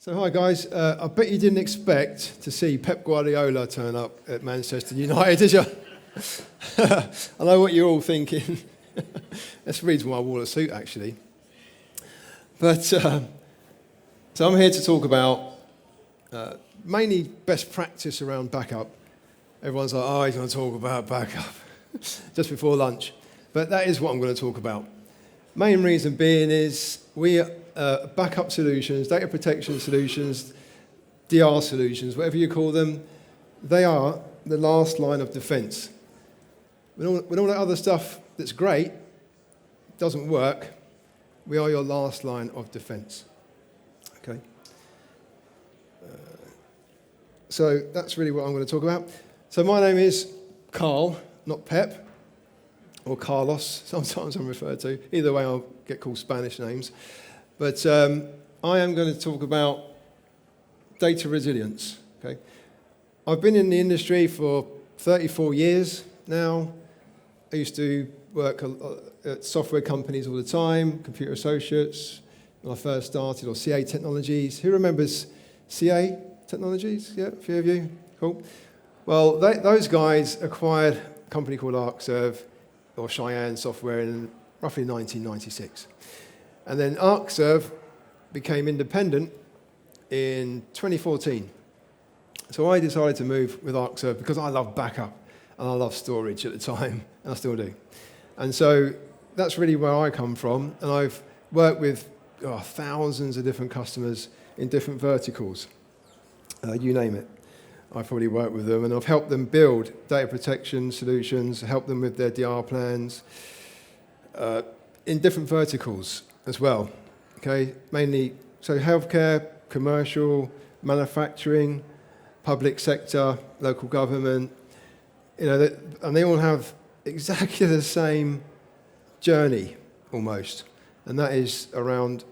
So hi guys, I bet you didn't expect to see Pep Guardiola turn up at Manchester United, did you? I know what you're all thinking. That's the reason why I wore a suit actually. But so I'm here to talk about mainly best practice around backup. Everyone's like, oh, he's going to talk about backup just before lunch. But that is what I'm going to talk about. Main reason being is we backup solutions, data protection solutions, DR solutions, whatever you call them, they are the last line of defense. When all that other stuff that's great doesn't work, we are your last line of defense. Okay? So that's really what I'm going to talk about. So my name is Carl, not Pep, or Carlos, sometimes I'm referred to. Either way, I'll get called Spanish names. But I am going to talk about data resilience. Okay? I've been in the industry for 34 years now. I used to work at software companies all the time, Computer Associates, when I first started, or CA Technologies. Who remembers CA Technologies? Yeah, a few of you? Cool. Well, those guys acquired a company called Arcserve, or Cheyenne Software, in roughly 1996. And then Arcserve became independent in 2014. So I decided to move with Arcserve because I love backup and I love storage at the time, and I still do. And so that's really where I come from, and I've worked with thousands of different customers in different verticals. You name it. I've probably worked with them, and I've helped them build data protection solutions, helped them with their DR plans in different verticals as well. Okay, mainly so healthcare, commercial, manufacturing, public sector, local government. You know, and they all have exactly the same journey almost, and that is around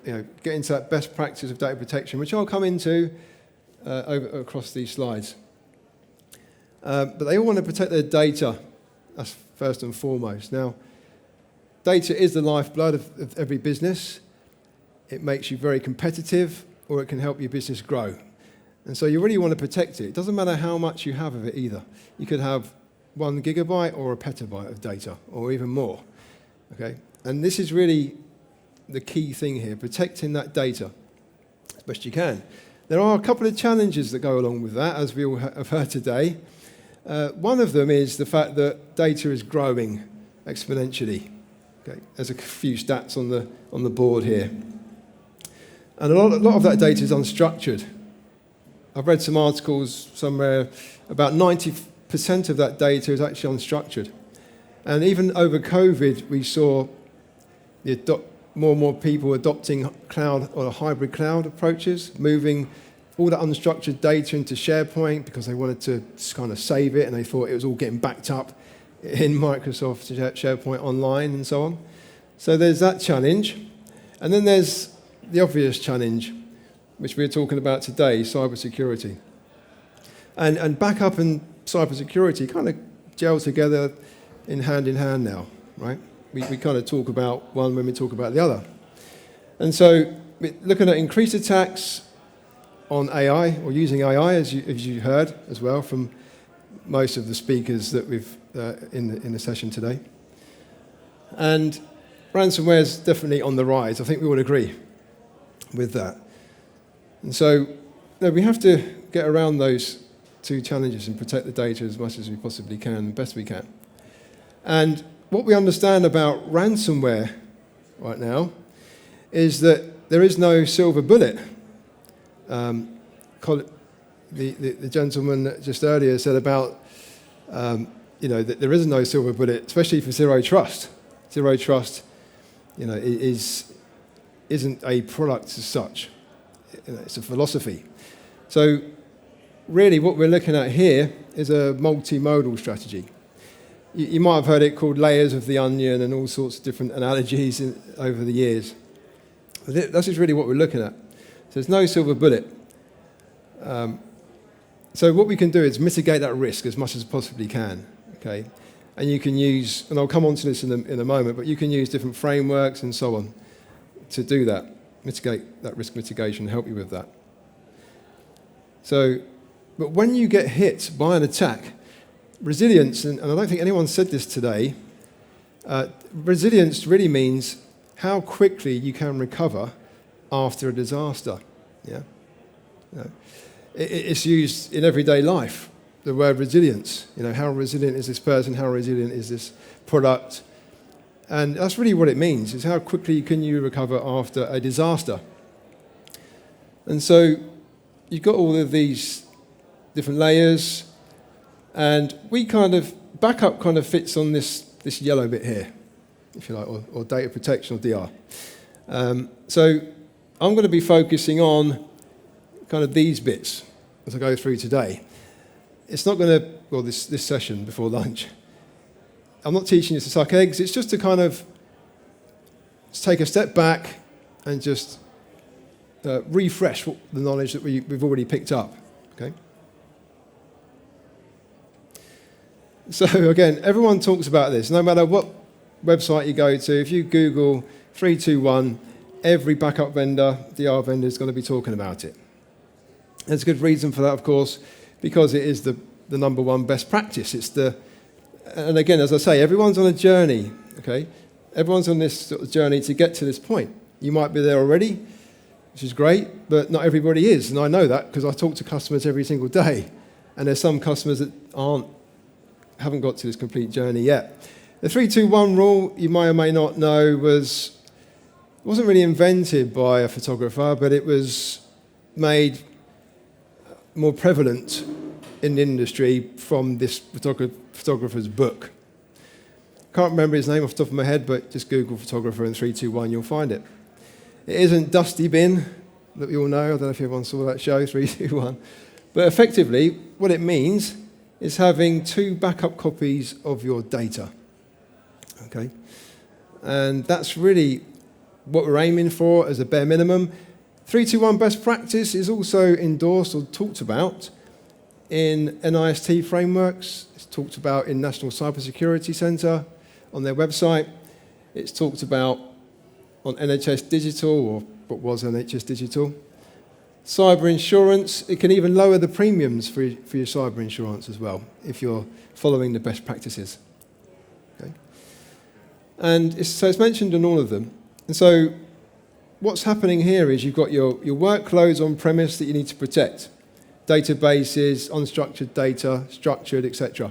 getting to that best practice of data protection, which I'll come into across these slides. But they all want to protect their data. That's first and foremost. Now, data is the lifeblood of every business. It makes you very competitive, or it can help your business grow. And so you really want to protect it. It doesn't matter how much you have of it either. You could have 1 gigabyte or a petabyte of data, or even more. Okay? And this is really the key thing here, protecting that data as best you can. There are a couple of challenges that go along with that, as we all have heard today. One of them is the fact that data is growing exponentially. Okay, there's a few stats on the board here. And a lot of that data is unstructured. I've read some articles somewhere about 90% of that data is actually unstructured. And even over COVID, we saw more and more people adopting cloud or hybrid cloud approaches, moving all that unstructured data into SharePoint because they wanted to kind of save it, and they thought it was all getting backed up in Microsoft SharePoint Online and so on. So there's that challenge. And then there's the obvious challenge, which we're talking about today, cybersecurity. And backup and cybersecurity kind of gel together in hand now, right? We kind of talk about one when we talk about the other. And so we're looking at increased attacks on AI, or using AI, as you heard as well from most of the speakers that we've in the session today. And ransomware is definitely on the rise. I think we all agree with that. And so we have to get around those two challenges and protect the data as much as we possibly can, best we can. And what we understand about ransomware right now is that there is no silver bullet. The gentleman that just earlier said about that there is no silver bullet, especially for zero trust. Zero trust, isn't a product as such. It's a philosophy. So really what we're looking at here is a multimodal strategy. You might have heard it called layers of the onion and all sorts of different analogies over the years. This is really what we're looking at. So there's no silver bullet. So what we can do is mitigate that risk as much as possibly can. Okay, and you can use, and I'll come on to this in a moment, but you can use different frameworks and so on to do that, mitigate that risk mitigation, help you with that. But when you get hit by an attack, resilience, and I don't think anyone said this today, resilience really means how quickly you can recover after a disaster. Yeah? It's used in everyday life, the word resilience. How resilient is this person? How resilient is this product? And that's really what it means, is how quickly can you recover after a disaster. And so you've got all of these different layers, and backup kind of fits on this yellow bit here, if you like, or data protection, or DR. So I'm going to be focusing on kind of these bits as I go through today. It's not going to, this session before lunch, I'm not teaching you to suck eggs. It's just to kind of take a step back and just refresh the knowledge that we've already picked up. Okay. So again, everyone talks about this. No matter what website you go to, if you Google 321, every backup vendor, DR vendor, is going to be talking about it. There's a good reason for that, of course, because it is the number one best practice. And again, as I say, everyone's on a journey, okay? Everyone's on this sort of journey to get to this point. You might be there already, which is great, but not everybody is. And I know that because I talk to customers every single day. And there's some customers that haven't got to this complete journey yet. The 321 rule, you may or may not know, wasn't really invented by a photographer, but it was made more prevalent in the industry from this photographer's book. Can't remember his name off the top of my head, but just Google photographer and 321, you'll find it. It isn't Dusty Bin that we all know. I don't know if everyone saw that show, 321. But effectively, what it means is having 2 backup copies of your data. Okay? And that's really what we're aiming for as a bare minimum. 321 best practice is also endorsed or talked about in NIST frameworks. It's talked about in National Cybersecurity Centre on their website. It's talked about on NHS Digital, or what was NHS Digital. Cyber insurance, it can even lower the premiums for your cyber insurance as well, if you're following the best practices. Okay? And it's mentioned in all of them. And so what's happening here is you've got your workloads on premise that you need to protect. Databases, unstructured data, structured, etc.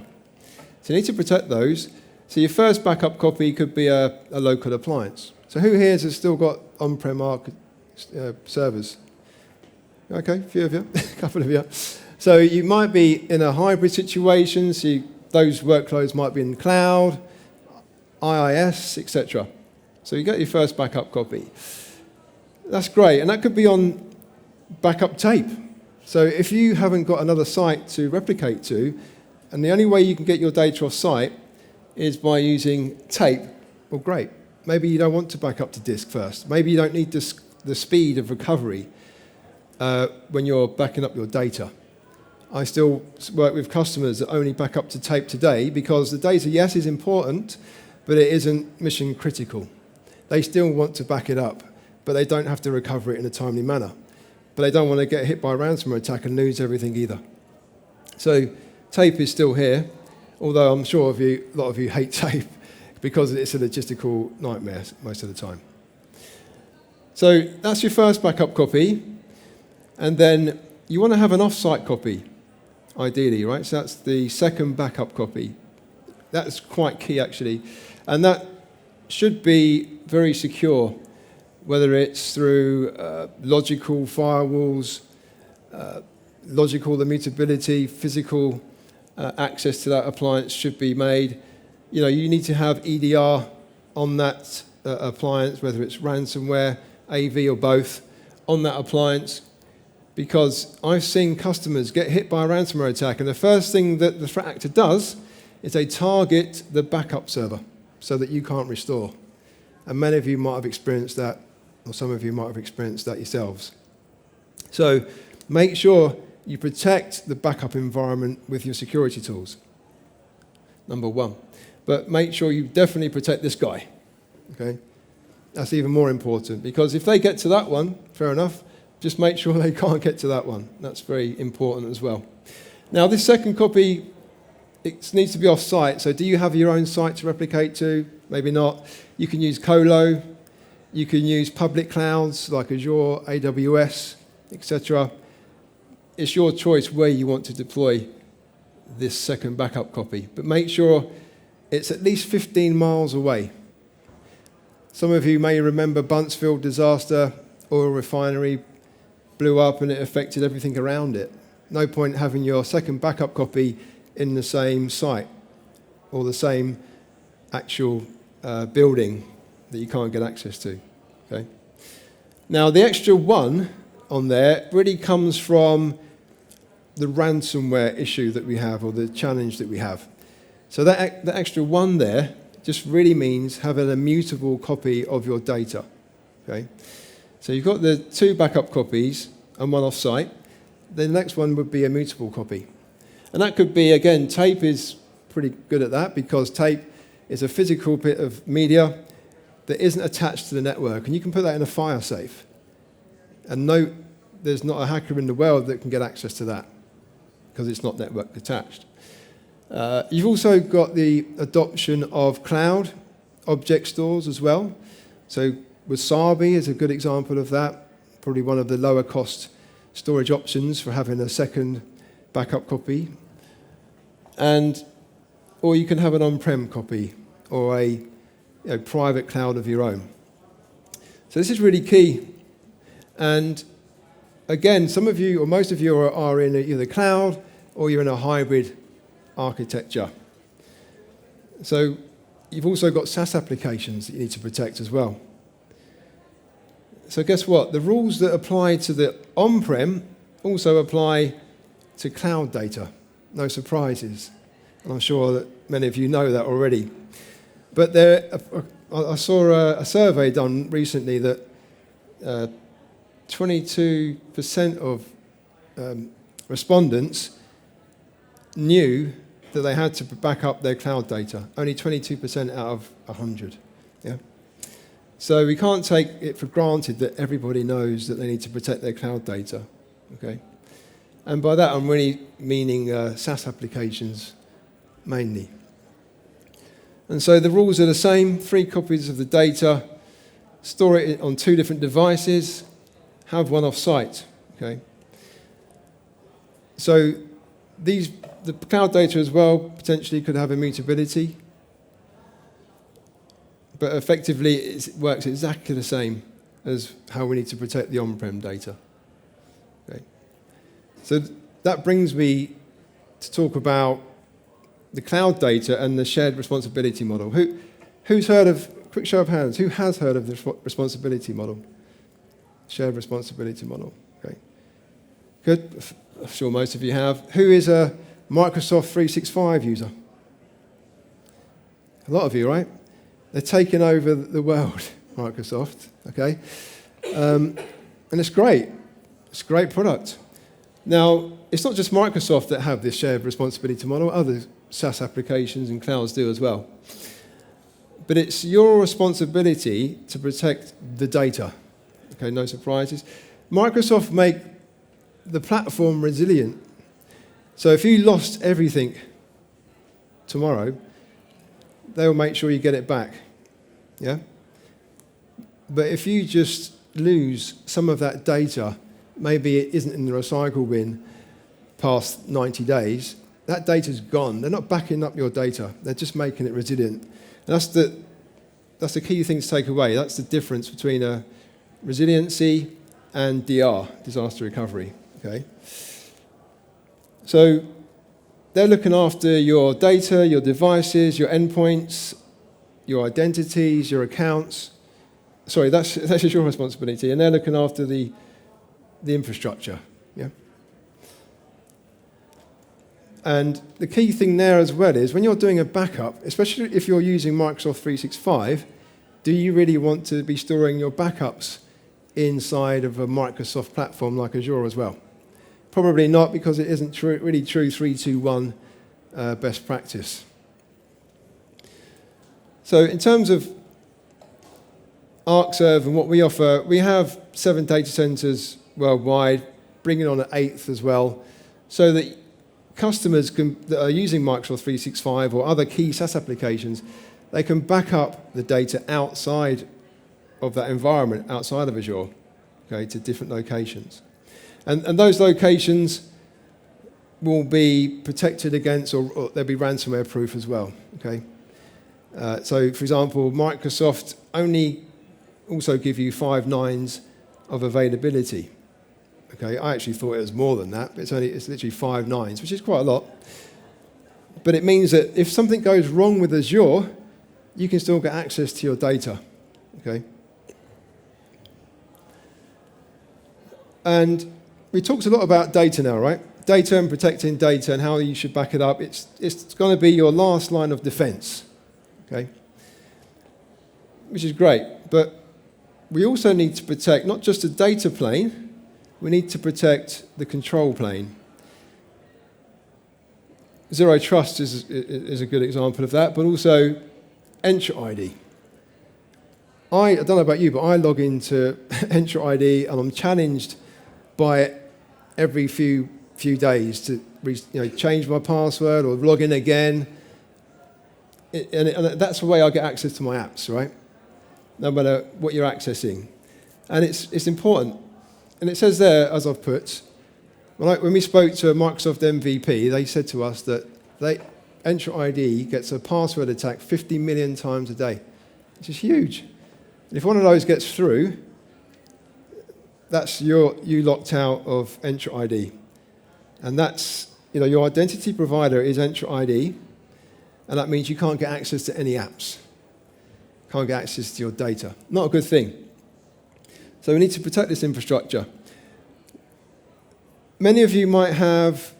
So you need to protect those. So your first backup copy could be a local appliance. So who here has still got on-prem servers? Okay, a few of you, a couple of you. So you might be in a hybrid situation, so those workloads might be in cloud, IIS, etc. So you get your first backup copy. That's great, and that could be on backup tape. So if you haven't got another site to replicate to, and the only way you can get your data off site is by using tape, well, great. Maybe you don't want to back up to disk first. Maybe you don't need the speed of recovery when you're backing up your data. I still work with customers that only back up to tape today because the data, yes, is important, but it isn't mission critical. They still want to back it up, but they don't have to recover it in a timely manner. But they don't want to get hit by a ransomware attack and lose everything either. So tape is still here, although I'm sure a lot of you hate tape because it's a logistical nightmare most of the time. So that's your first backup copy. And then you want to have an off-site copy, ideally, right? So that's the second backup copy. That's quite key, actually. And that should be very secure, whether it's through logical firewalls, logical immutability, physical access to that appliance should be made. You need to have EDR on that appliance, whether it's ransomware, AV, or both, on that appliance. Because I've seen customers get hit by a ransomware attack, and the first thing that the threat actor does is they target the backup server so that you can't restore. And many of you might have experienced that, or some of you might have experienced that yourselves. So make sure you protect the backup environment with your security tools, number one. But make sure you definitely protect this guy, okay? That's even more important, because if they get to that one, fair enough, just make sure they can't get to that one. That's very important as well. Now, this second copy, it needs to be off-site. So do you have your own site to replicate to? Maybe not. You can use Colo. You can use public clouds like Azure, AWS, etc. It's your choice where you want to deploy this second backup copy. But make sure it's at least 15 miles away. Some of you may remember Buncefield disaster, oil refinery blew up and it affected everything around it. No point having your second backup copy in the same site or the same actual building that you can't get access to. Okay? Now, the extra one on there really comes from the ransomware issue that we have, or the challenge that we have. So that extra one there just really means having a mutable copy of your data. Okay? So you've got the 2 backup copies and 1 off-site. The next one would be a mutable copy. And that could be, again, tape is pretty good at that, because tape is a physical bit of media that isn't attached to the network. And you can put that in a file safe. And no, there's not a hacker in the world that can get access to that, because it's not network attached. You've also got the adoption of cloud object stores as well. So Wasabi is a good example of that, probably one of the lower cost storage options for having a second backup copy. Or you can have an on-prem copy or a private cloud of your own. So this is really key. And again, some of you, or most of you, are in either cloud or you're in a hybrid architecture. So you've also got SaaS applications that you need to protect as well. So guess what? The rules that apply to the on-prem also apply to cloud data. No surprises. And I'm sure that many of you know that already. But I saw a survey done recently that 22% of respondents knew that they had to back up their cloud data. Only 22% out of 100. Yeah? So we can't take it for granted that everybody knows that they need to protect their cloud data. Okay? And by that, I'm really meaning SaaS applications mainly. And so the rules are the same: 3 copies of the data, store it on 2 different devices, have 1 off-site. Okay? So the cloud data as well potentially could have immutability, but effectively it works exactly the same as how we need to protect the on-prem data. Okay. So that brings me to talk about the cloud data and the shared responsibility model. Who's heard of, quick show of hands, who has heard of the responsibility model? Shared responsibility model. Okay. Good. I'm sure most of you have. Who is a Microsoft 365 user? A lot of you, right? They're taking over the world, Microsoft, okay? And it's great. It's a great product. Now, it's not just Microsoft that have this shared responsibility model. Other SaaS applications and clouds do as well. But it's your responsibility to protect the data. Okay, no surprises. Microsoft make the platform resilient. So if you lost everything tomorrow, they'll make sure you get it back. Yeah? But if you just lose some of that data, maybe it isn't in the recycle bin past 90 days, that data's gone. They're not backing up your data. They're just making it resilient. And that's the key thing to take away. That's the difference between a resiliency and DR, disaster recovery. Okay? So they're looking after your data, your devices, your endpoints, your identities, your accounts. Sorry, that's just your responsibility. And they're looking after the infrastructure. Yeah? And the key thing there as well is when you're doing a backup, especially if you're using Microsoft 365, do you really want to be storing your backups inside of a Microsoft platform like Azure as well? Probably not, because it isn't really true 3-2-1 best practice. So in terms of Arcserve and what we offer, we have 7 data centers worldwide, bringing on an eighth as well, so that customers that are using Microsoft 365 or other key SaaS applications, they can back up the data outside of that environment, outside of Azure, okay, to different locations. And those locations will be protected against, or they'll be ransomware proof as well, okay? So, for example, Microsoft only also give you 5 nines of availability. Okay, I actually thought it was more than that, but it's literally 5 nines, which is quite a lot. But it means that if something goes wrong with Azure, you can still get access to your data. Okay. And we talked a lot about data now, right? Data and protecting data and how you should back it up. It's going to be your last line of defense. Okay. Which is great, but we also need to protect not just the data plane, we need to protect the control plane. Zero Trust is a good example of that, but also Entra ID. I don't know about you, but I log into Entra ID and I'm challenged by it every few days to change my password or log in again. And that's the way I get access to my apps, right? No matter what you're accessing. And it's important. And it says there, as I've put, when we spoke to a Microsoft MVP, they said to us that Entra ID gets a password attack 50 million times a day, which is huge. And if one of those gets through, that's you locked out of Entra ID. And that's, your identity provider is Entra ID, and that means you can't get access to any apps. Can't get access to your data. Not a good thing. So we need to protect this infrastructure. Many of you might have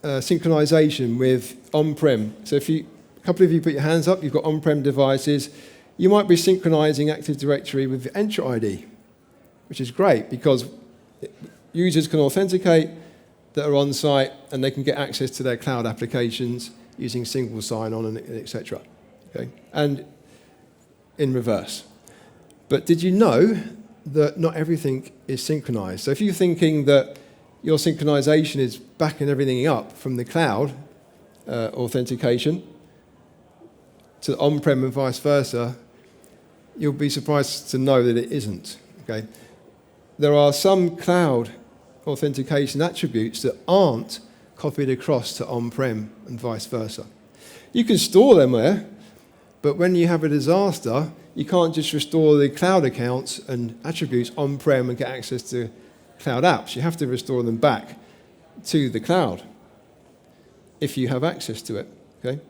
synchronization with on-prem. So a couple of you put your hands up, you've got on-prem devices. You might be synchronizing Active Directory with Entra ID, which is great because users can authenticate that are on site and they can get access to their cloud applications using single sign-on and etc. Okay? And in reverse. But did you know that not everything is synchronized? So if you're thinking that your synchronization is backing everything up from the cloud authentication to on-prem and vice versa, you'll be surprised to know that it isn't. Okay? There are some cloud authentication attributes that aren't copied across to on-prem and vice versa. You can store them there, but when you have a disaster, you can't just restore the cloud accounts and attributes on-prem and get access to cloud apps. You have to restore them back to the cloud if you have access to it. Okay?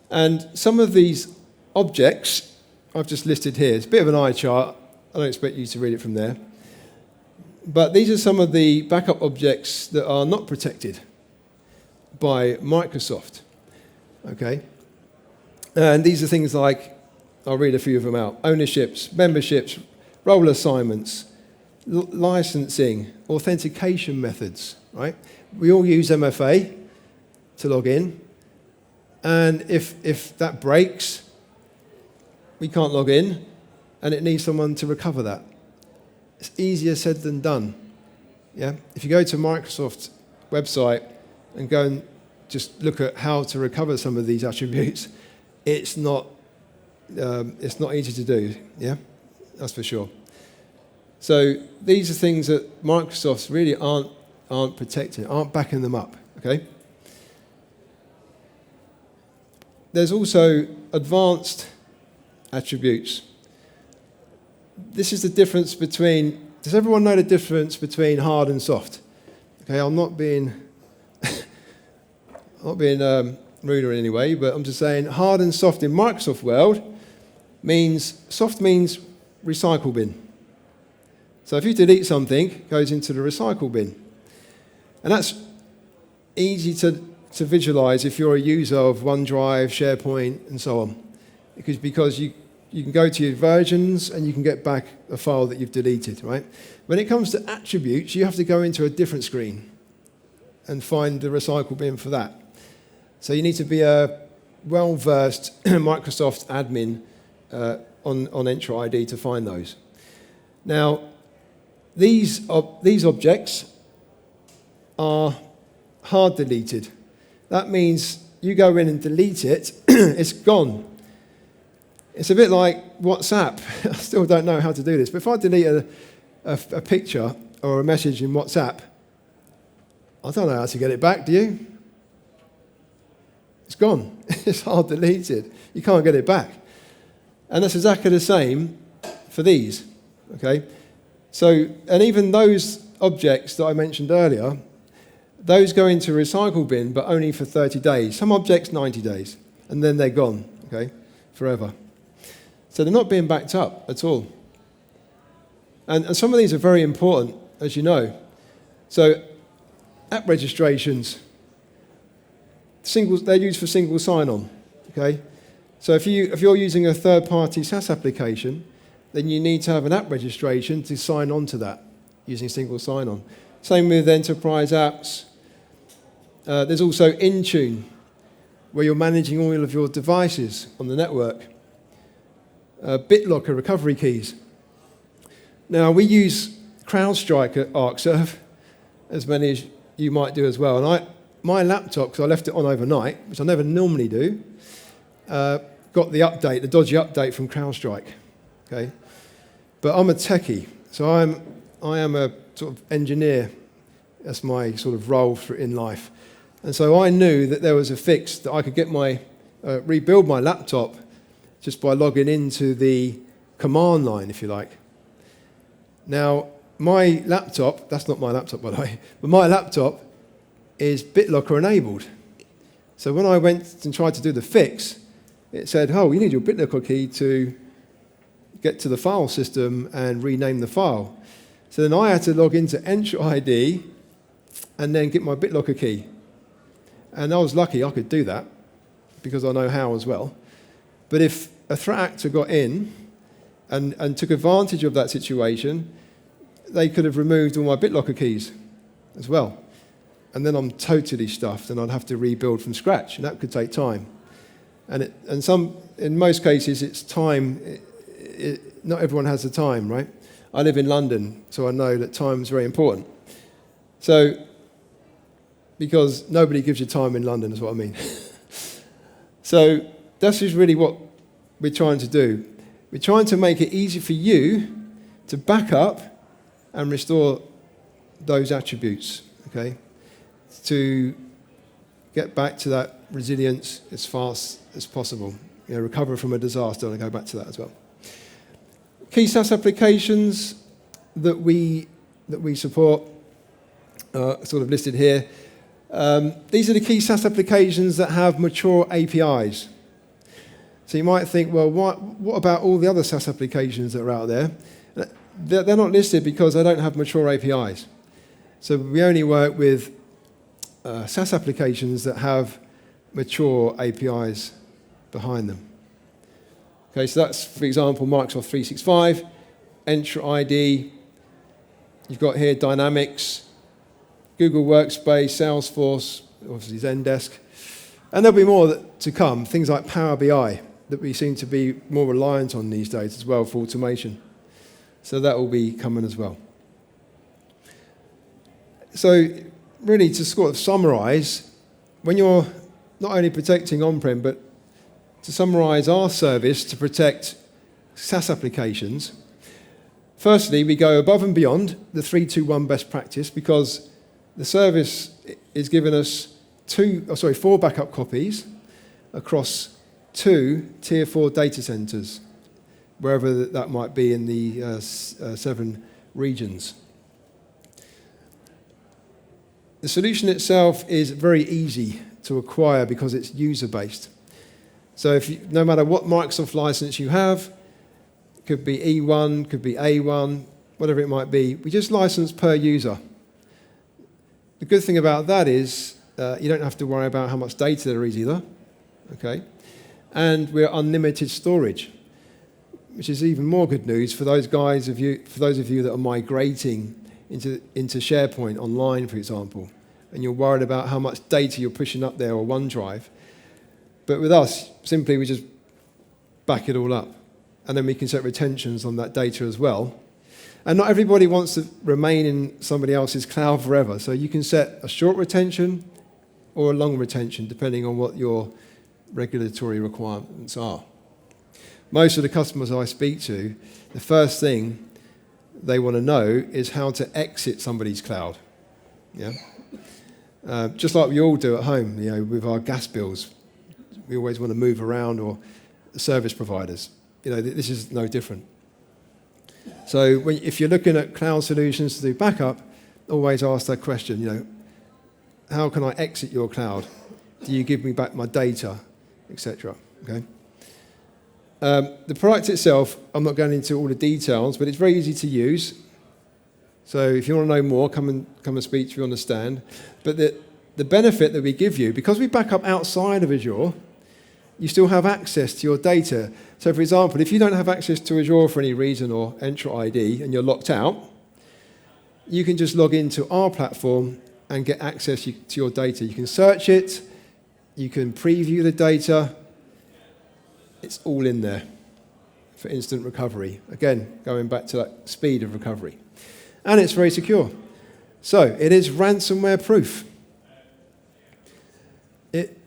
And some of these objects I've just listed here. It's a bit of an eye chart. I don't expect you to read it from there. But these are some of the backup objects that are not protected by Microsoft. Okay? And these are things like, I'll read a few of them out: ownerships, memberships, role assignments, licensing, authentication methods, right? We all use MFA to log in. And if that breaks, we can't log in, and it needs someone to recover that. It's easier said than done. Yeah? If you go to Microsoft's website and go and just look at how to recover some of these attributes, it's not easy to do. Yeah, that's for sure. So these are things that Microsoft really aren't protecting, aren't backing them up. Okay. There's also advanced attributes. This is the difference between. Does everyone know the difference between hard and soft? Okay, I'm not being rude in any way, but I'm just saying hard and soft in Microsoft world means, soft means recycle bin. So if you delete something, it goes into the recycle bin. And that's easy to visualize if you're a user of OneDrive, SharePoint, and so on. Because you can go to your versions and you can get back a file that you've deleted, right? When it comes to attributes, you have to go into a different screen and find the recycle bin for that. So you need to be a well-versed Microsoft admin on Entra ID to find those. Now, these objects are hard deleted. That means you go in and delete it, it's gone. It's a bit like WhatsApp. I still don't know how to do this, but if I delete a picture or a message in WhatsApp, I don't know how to get it back, do you? It's gone. It's hard deleted. You can't get it back. And that's exactly the same for these, okay? So, and even those objects that I mentioned earlier, those go into a recycle bin, but only for 30 days. Some objects, 90 days, and then they're gone, okay, forever. So they're not being backed up at all. And some of these are very important, as you know. So app registrations, they're used for single sign-on, okay? So if you're using a third-party SaaS application, then you need to have an app registration to sign on to that using single sign-on. Same with enterprise apps. There's also Intune, where you're managing all of your devices on the network. BitLocker recovery keys. Now, we use CrowdStrike at Arcserve, as many as you might do as well. And my laptop, because I left it on overnight, which I never normally do, got the dodgy update from CrowdStrike. Okay, but I'm a techie, so I am a sort of engineer. That's my sort of role in life. And so I knew that there was a fix that I could get rebuild my laptop just by logging into the command line, if you like. Now, my laptop, that's not my laptop, by the way, but my laptop is BitLocker enabled. So when I went and tried to do the fix, it said, oh, you need your BitLocker key to get to the file system and rename the file. So then I had to log into Entra ID and then get my BitLocker key. And I was lucky I could do that because I know how as well. But if a threat actor got in and took advantage of that situation, they could have removed all my BitLocker keys as well. And then I'm totally stuffed and I'd have to rebuild from scratch, and that could take time. And in most cases, it's time. Not everyone has the time, right? I live in London, so I know that time is very important. So, because nobody gives you time in London, is what I mean. So that's just really what we're trying to do. We're trying to make it easy for you to back up and restore those attributes, okay? To get back to that resilience as fast as possible. Recover from a disaster, and I'll go back to that as well. Key SaaS applications that we support are sort of listed here. These are the key SaaS applications that have mature APIs. So you might think, well, what about all the other SaaS applications that are out there? They're not listed because they don't have mature APIs. So we only work with SaaS applications that have mature APIs behind them. Okay, so that's, for example, Microsoft 365, Entra ID. You've got here Dynamics, Google Workspace, Salesforce, obviously Zendesk. And there'll be more to come, things like Power BI that we seem to be more reliant on these days as well for automation. So that will be coming as well. So really, to sort of summarize, when you're not only protecting on-prem, but to summarize our service to protect SaaS applications, firstly, we go above and beyond the 3-2-1 best practice because the service is giving us 4 backup copies across 2 Tier 4 data centers, wherever that might be in the 7 regions. The solution itself is very easy to acquire because it's user-based. So no matter what Microsoft license you have, it could be E1, could be A1, whatever it might be, we just license per user. The good thing about that is you don't have to worry about how much data there is either, okay? And we're unlimited storage, which is even more good news for those of you that are migrating into SharePoint online, for example, and you're worried about how much data you're pushing up there or OneDrive. But with us, simply we just back it all up, and then we can set retentions on that data as well. And not everybody wants to remain in somebody else's cloud forever. So you can set a short retention or a long retention, depending on what your regulatory requirements are. Most of the customers I speak to, the first thing they want to know is how to exit somebody's cloud. Yeah, just like we all do at home, with our gas bills. We always want to move around, or service providers. This is no different. So if you're looking at cloud solutions to do backup, always ask that question, how can I exit your cloud? Do you give me back my data, etc.? Okay. The product itself, I'm not going into all the details, but it's very easy to use. So if you want to know more, come and speak to me on the stand. But the benefit that we give you, because we back up outside of Azure, you still have access to your data. So for example, if you don't have access to Azure for any reason or Entra ID and you're locked out, you can just log into our platform and get access to your data. You can search it, you can preview the data. It's all in there for instant recovery. Again, going back to that speed of recovery. And it's very secure. So it is ransomware proof.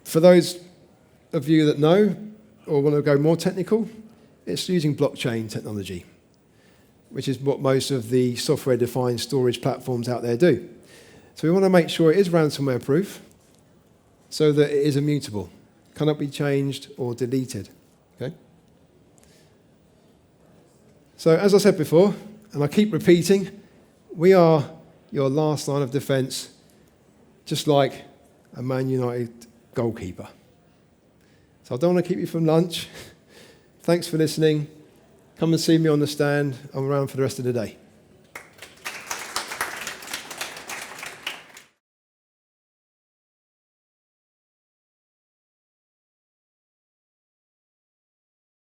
For those of you that know or want to go more technical, it's using blockchain technology, which is what most of the software-defined storage platforms out there do. So we want to make sure it is ransomware proof so that it is immutable, cannot be changed or deleted. Okay? So as I said before, and I keep repeating, we are your last line of defense, just like a Man United goalkeeper. So I don't want to keep you from lunch. Thanks for listening. Come and see me on the stand. I'm around for the rest of the day.